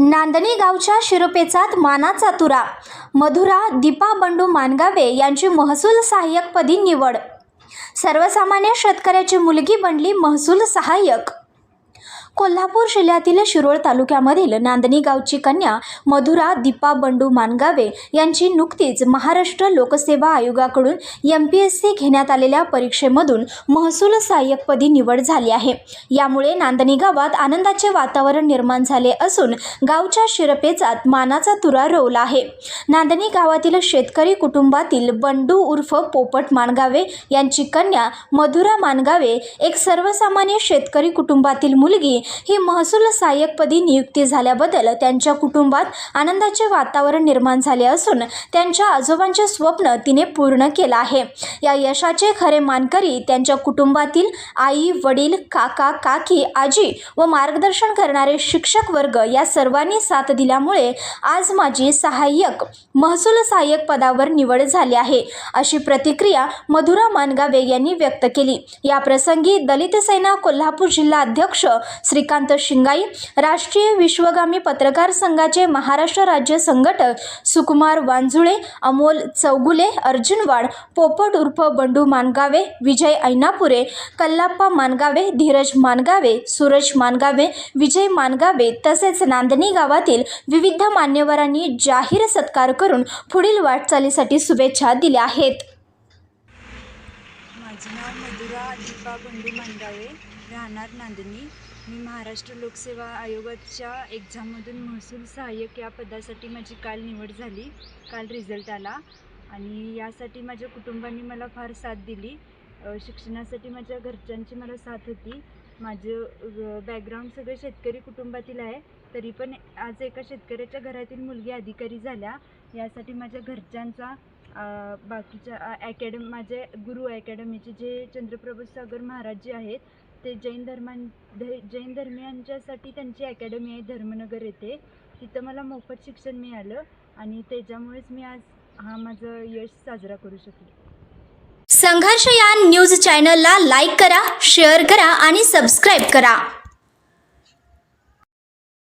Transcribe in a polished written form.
नांदणी गावच्या शिरपेचात मानाचा तुरा, मधुरा दीपा बंडू मानगावे यांची महसूल सहाय्यकपदी निवड। सर्वसामान्य शेतकऱ्याची मुलगी बनली महसूल सहाय्यक। कोल्हापूर जिल्ह्यातील शिरोळ तालुक्यामधील नांदणी गावची कन्या मधुरा दीपा बंडू मानगावे यांची नुकतीच महाराष्ट्र लोकसेवा आयोगाकडून MPSC घेण्यात आलेल्या परीक्षेमधून महसूल सहाय्यकपदी निवड झाली आहे। यामुळे नांदणी गावात आनंदाचे वातावरण निर्माण झाले असून गावच्या शिरपेचात मानाचा तुरा रोवला आहे। नांदणी गावातील शेतकरी कुटुंबातील बंडू उर्फ पोपट मानगावे यांची कन्या मधुरा मानगावे एक सर्वसामान्य शेतकरी कुटुंबातील मुलगी ही महसूल सहाय्यकपदी नियुक्ती झाल्याबद्दल त्यांच्या कुटुंबात आनंदाचे वातावरण निर्माण झाले असून त्यांच्या आजोबांचे स्वप्न तिने पूर्ण केले आहे। या यशाचे खरे मानकरी त्यांच्या कुटुंबातील आई, वडील, काका, काकी, आजी व मार्गदर्शन करणारे शिक्षक वर्ग या सर्वांनी साथ दिल्यामुळे आज माझी सहाय्यक महसूल सहाय्यक पदावर निवड झाली आहे, अशी प्रतिक्रिया मधुरा मानगावे यांनी व्यक्त केली। या प्रसंगी दलित सेना कोल्हापूर जिल्हा अध्यक्ष श्रीकांत शिंगाई, राष्ट्रीय विश्वगामी पत्रकार संघाचे महाराष्ट्र राज्य संघटक सुकुमार वांजुळे, अमोल चौगुले, अर्जुन वाड, पोपट उर्फ बंडू मानगावे, विजय ऐनापुरे, कल्लाप्पा मानगावे, धीरज मानगावे, सूरज मानगावे, विजय मानगावे तसेच नांदणी गावातील विविध मान्यवरांनी जाहीर सत्कार करून पुढील वाटचालीसाठी शुभेच्छा दिल्या आहेत। माझे नाव मधुरा दीपा बंडू मानगावे, राहणार नांदणी। मी महाराष्ट्र लोकसेवा आयोगाच्या एक्झाममधून महसूल सहाय्यक या पदासाठी माझी काल निवड झाली। काल रिझल्ट आला आणि यासाठी माझ्या कुटुंबाने मला फार साथ दिली। शिक्षणासाठी माझ्या घरच्यांची मला साथ होती। माझं बॅकग्राऊंड सगळं शेतकरी कुटुंबातील आहे, तरी पण आज एका शेतकऱ्याच्या घरातील मुलगी अधिकारी झाल्या यासाठी माझ्या घरच्यांचा बाकीच्या माझे गुरु अकॅडमीचे जे चंद्रप्रभू सागर महाराज जे आहेत ते जैन धर्मियांच्यासाठी त्यांची अकॅडमी आहे धर्मनगर येथे। तिथं मला मोफत शिक्षण मिळालं आणि त्याच्यामुळेच मी आज माझं यश साजरा करू शकले। संघर्ष या न्यूज चॅनलला लाईक करा, शेअर करा आणि सबस्क्राईब करा।